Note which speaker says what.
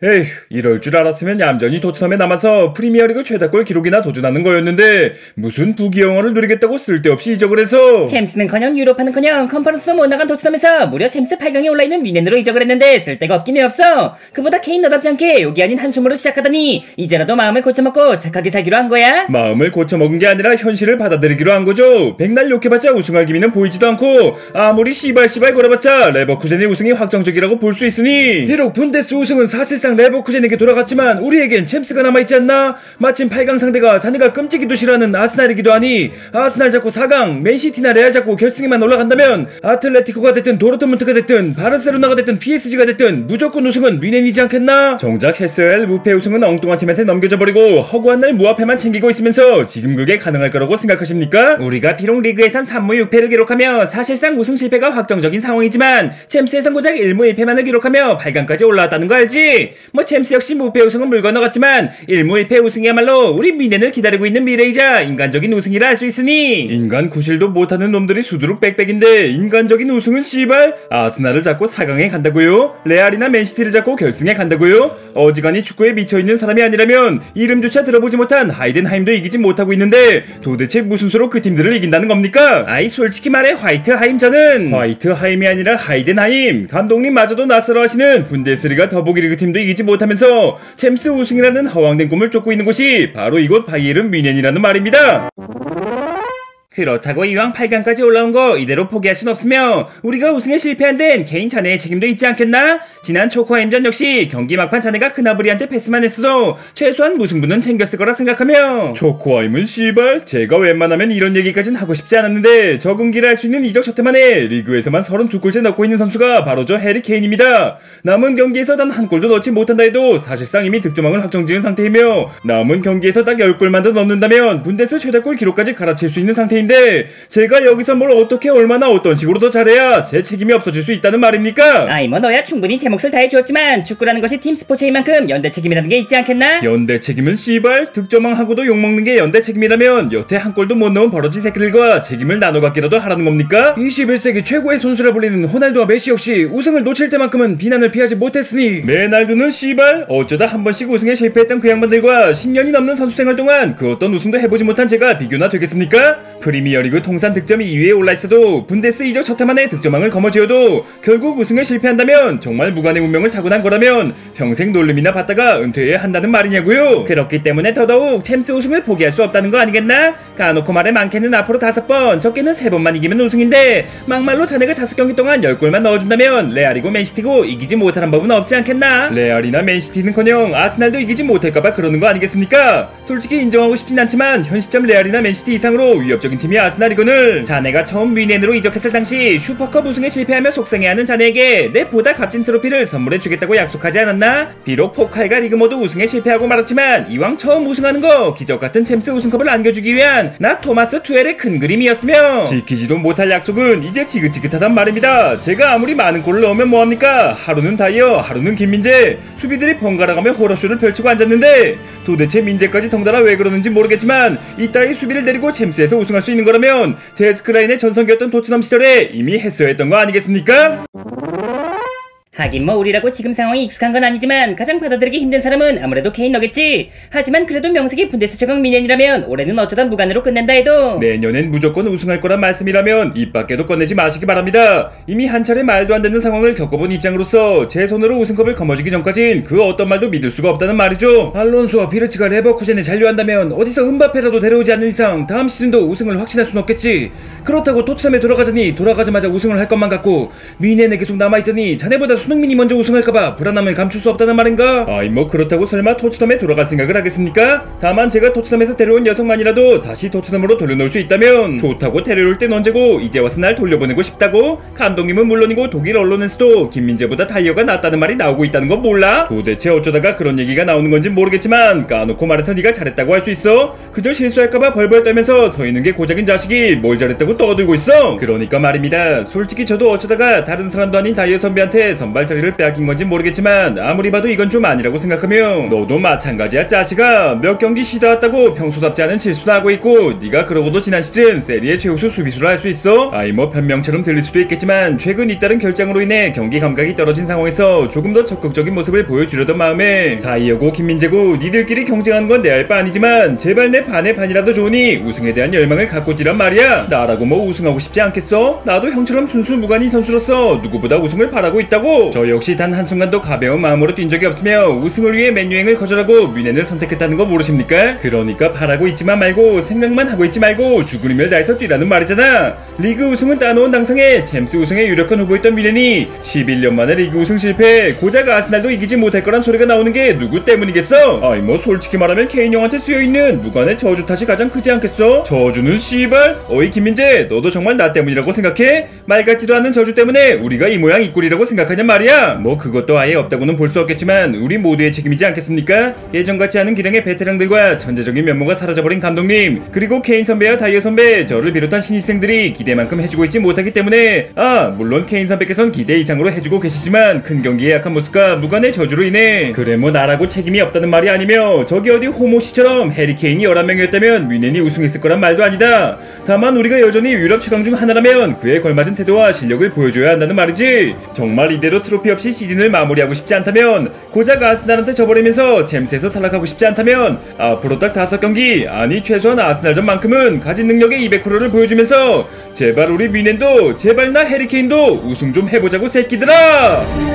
Speaker 1: 에휴, 이럴 줄 알았으면 얌전히 토트넘에 남아서 프리미어리그 최다골 기록이나 도전하는 거였는데 무슨 부귀영화를 누리겠다고 쓸데없이 이적을 해서.
Speaker 2: 챔스는커녕 유로파는커녕 컨퍼런스도 못 나간 토트넘에서 무려 챔스 8강에 올라있는 뮌헨으로 이적을 했는데 쓸데가 없긴 해 없어. 그보다 케인 너답지 않게 욕이 아닌 한숨으로 시작하더니 이제라도 마음을 고쳐먹고 착하게 살기로 한 거야?
Speaker 1: 마음을 고쳐먹은 게 아니라 현실을 받아들이기로 한 거죠. 백날 욕해봤자 우승할 기미는 보이지도 않고 아무리 씨발씨발 걸어봤자 레버쿠젠의 우승이 확정적이라고 볼 수 있으니, 비록 분데스 우승은 사실상 레버쿠젠에게 돌아갔지만 우리에겐 챔스가 남아있지 않나? 마침 8강 상대가 자네가 끔찍이도 싫어하는 아스날이기도 하니 아스날 잡고 4강, 맨시티나 레알 잡고 결승에만 올라간다면 아틀레티코가 됐든 도르트문트가 됐든 바르셀로나가 됐든 PSG가 됐든 무조건 우승은 뮌헨이지 않겠나? 정작 했어야 할 무패 우승은 엉뚱한 팀한테 넘겨져버리고 허구한 날 무합패만 챙기고 있으면서 지금 그게 가능할 거라고 생각하십니까? 우리가 비록 리그에선 3무 6패를 기록하며 사실상 우승 실패가 확정적인 상황이지만 챔스에선 고작 1무 1패만을 기록하며 8강까지 올라왔다는 거 알지? 뭐 챔스 역시 무패 우승은 물 건너갔지만 1무 1패 우승이야말로 우리 뮌헨을 기다리고 있는 미래이자 인간적인 우승이라 할 수 있으니, 인간 구실도 못하는 놈들이 수두룩 빽빽인데 인간적인 우승은 씨발 아스날을 잡고 4강에 간다고요? 레알이나 맨시티를 잡고 결승에 간다고요? 어지간히 축구에 미쳐있는 사람이 아니라면 이름조차 들어보지 못한 하이덴하임도 이기지 못하고 있는데 도대체 무슨 수로 그 팀들을 이긴다는 겁니까? 아이 솔직히 말해 화이트하임, 저는 화이트하임이 아니라 하이덴하임. 감독님마저도 낯설어하시는 분데스리가 더보기리그 팀도 이기지 못하면서 챔스 우승이라는 허황된 꿈을 쫓고 있는 곳이 바로 이곳 바이에른 뮌헨이라는 말입니다. 그렇다고 이왕 8강까지 올라온 거 이대로 포기할 순 없으며 우리가 우승에 실패한 데는 개인 자네의 책임도 있지 않겠나? 지난 초코하임전 역시 경기 막판 자네가 그나브리한테 패스만 했어도 최소한 무승부는 챙겼을 거라 생각하며. 초코하임은 씨발 제가 웬만하면 이런 얘기까진 하고 싶지 않았는데 적응기를 할 수 있는 이적 첫 해만에 리그에서만 32골째 넣고 있는 선수가 바로 저 해리 케인입니다. 남은 경기에서 단 한 골도 넣지 못한다 해도 사실상 이미 득점왕을 확정지은 상태이며 남은 경기에서 딱 10골만 더 넣는다면 분데스 최다골 기록까지 갈아칠 수 있는 상태인데, 제가 여기서 뭘 어떻게 얼마나 어떤 식으로 더 잘해야 제 책임이 없어질 수 있다는 말입니까?
Speaker 2: 아이 뭐 너야 충분히 제 몫을 다해주었지만 축구라는 것이 팀 스포츠인 만큼 연대 책임이라는 게 있지 않겠나?
Speaker 1: 연대 책임은 씨발 득점왕하고도 욕먹는 게 연대 책임이라면 여태 한 골도 못 넣은 버러지 새끼들과 책임을 나눠갖기라도 하라는 겁니까? 21세기 최고의 선수라 불리는 호날두와 메시 역시 우승을 놓칠 때만큼은 비난을 피하지 못했으니 메날두는 씨발 어쩌다 한 번씩 우승에 실패했던 그 양반들과 10년이 넘는 선수 생활 동안 그 어떤 우승도 해보지 못한 제가 비교나 되겠습니까? 프리미어리그 통산 득점이 2위에 올라있어도 분데스 이적 첫 해만에 득점왕을 거머쥐어도 결국 우승에 실패한다면 정말 무관의 운명을 타고난 거라면 평생 놀림이나 받다가 은퇴해야 한다는 말이냐고요? 그렇기 때문에 더더욱 챔스 우승을 포기할 수 없다는 거 아니겠나? 까놓고 말해 많게는 앞으로 5번 적게는 3번만 이기면 우승인데 막말로 자네가 5경기 동안 10골만 넣어준다면 레알이고 맨시티고 이기지 못하는 법은 없지 않겠나? 레알이나 맨시티는커녕 아스날도 이기지 못할까봐 그러는 거 아니겠습니까? 솔직히 인정하고 싶진 않지만 현 시점 레알이나 맨시티 이상으로 위협적인 팀이 아스날이거늘. 자네가 처음 뮌헨으로 이적했을 당시 슈퍼컵 우승에 실패하며 속상해하는 자네에게 내 보다 값진 트로피를 선물해주겠다고 약속하지 않았나? 비록 포칼과 리그 모두 우승에 실패하고 말았지만 이왕 처음 우승하는 거 기적같은 챔스 우승컵을 안겨주기 위한 나 토마스 투엘의 큰 그림이었으며 지키지도 못할 약속은 이제 지긋지긋하단 말입니다. 제가 아무리 많은 골을 넣으면 뭐합니까? 하루는 다이어, 하루는 김민재. 수비들이 번갈아가며 호러쇼를 펼치고 앉았는데 도대체 민재까지 덩달아 왜 그러는지 모르겠지만 이따위 수비를 데리고 챔스에서 우승할 수 있는 거라면 데스크라인의 전성기였던 토트넘 시절에 이미 했어야 했던 거 아니겠습니까?
Speaker 2: 하긴 뭐 우리라고 지금 상황이 익숙한 건 아니지만 가장 받아들이기 힘든 사람은 아무래도 케인 너겠지. 하지만 그래도 명색이 분데스 최강 뮌헨이라면 올해는 어쩌다 무관으로 끝낸다 해도
Speaker 1: 내년엔 무조건 우승할 거란 말씀이라면 입 밖에도 꺼내지 마시기 바랍니다. 이미 한 차례 말도 안 되는 상황을 겪어본 입장으로서 제 손으로 우승컵을 거머쥐기 전까진 그 어떤 말도 믿을 수가 없다는 말이죠. 알론소와 피르치가 레버쿠젠에 잔류한다면 어디서 은바페라도 데려오지 않는 이상 다음 시즌도 우승을 확신할 순 없겠지. 그렇다고 토트넘에 돌아가자니 돌아가자마자 우승을 할 것만 같고 뮌헨에 계속 남아있자니 자네보다 손흥민이 먼저 우승할까봐 불안함을 감출 수 없다는 말인가? 아이 뭐 그렇다고 설마 토트넘에 돌아갈 생각을 하겠습니까? 다만 제가 토트넘에서 데려온 여성만이라도 다시 토트넘으로 돌려놓을 수 있다면 좋다고. 데려올 땐 언제고 이제 와서 날 돌려보내고 싶다고? 감독님은 물론이고 독일 언론에서도 김민재보다 다이어가 낫다는 말이 나오고 있다는 건 몰라? 도대체 어쩌다가 그런 얘기가 나오는 건지 모르겠지만 까놓고 말해서 네가 잘했다고 할 수 있어? 그저 실수할까봐 벌벌 떨면서 서 있는 게 고작인 자식이 뭘 잘했다고 우승한다고 떠들고 있어. 그러니까 말입니다. 솔직히 저도 어쩌다가 다른 사람도 아닌 다이어 선배한테 선발 자리를 빼앗긴 건지 모르겠지만 아무리 봐도 이건 좀 아니라고 생각하며 너도 마찬가지야 짜식아. 몇 경기 쉬다 왔다고 평소답지 않은 실수도 하고 있고 네가 그러고도 지난 시즌 세리의 최우수 수비수를 할 수 있어? 아이 뭐 변명처럼 들릴 수도 있겠지만 최근 잇따른 결장으로 인해 경기 감각이 떨어진 상황에서 조금 더 적극적인 모습을 보여주려던 마음에 다이어고 김민재고 니들끼리 경쟁하는 건 내 알 바 아니지만 제발 내 반의 반이라도 좋으니 우승에 대한 열망을 갖고 뛰란 말이야. 나라고 뭐 우승하고 싶지 않겠어? 나도 형처럼 순수 무관인 선수로서 누구보다 우승을 바라고 있다고. 저 역시 단 한순간도 가벼운 마음으로 뛴 적이 없으며 우승을 위해 맨유행을 거절하고 뮌헨을 선택했다는 거 모르십니까? 그러니까 바라고 있지만 말고 생각만 하고 있지 말고 죽을 힘을 다해서 뛰라는 말이잖아. 리그 우승은 따놓은 당상에 챔스 우승에 유력한 후보였던 뮌헨이 11년 만에 리그 우승 실패, 고작 아스날도 이기지 못할 거란 소리가 나오는 게 누구 때문이겠어? 아이 뭐 솔직히 말하면 케인 형한테 쓰여있는 무관의 저주 탓이 가장 크지 않겠어? 저주는 씨발? 어이 김민재, 너도 정말 나 때문이라고 생각해? 말 같지도 않은 저주 때문에 우리가 이 모양 이 꼴이라고 생각하냔 말이야. 뭐 그것도 아예 없다고는 볼 수 없겠지만 우리 모두의 책임이지 않겠습니까? 예전 같지 않은 기량의 베테랑들과 전체적인 면모가 사라져버린 감독님, 그리고 케인 선배와 다이어 선배, 저를 비롯한 신입생들이 기대만큼 해주고 있지 못하기 때문에, 물론 케인 선배께선 기대 이상으로 해주고 계시지만 큰 경기에 약한 모습과 무관의 저주로 인해 그래 뭐 나라고 책임이 없다는 말이 아니며 저기 어디 호모씨처럼 해리케인이 11명이었다면 뮌헨이 우승했을 거란 말도 아니다. 다만 우리가 여전히 유럽 최강 중 하나라면 그에 걸맞은 태도와 실력을 보여줘야 한다는 말이지. 정말 이대로 트로피 없이 시즌을 마무리하고 싶지 않다면, 고작 아스날한테 져버리면서 챔스에서 탈락하고 싶지 않다면 앞으로 딱 5경기, 아니 최소한 아스날전만큼은 가진 능력의 200%를 보여주면서 제발 우리 뮌헨도 제발 나 해리케인도 우승 좀 해보자고 새끼들아.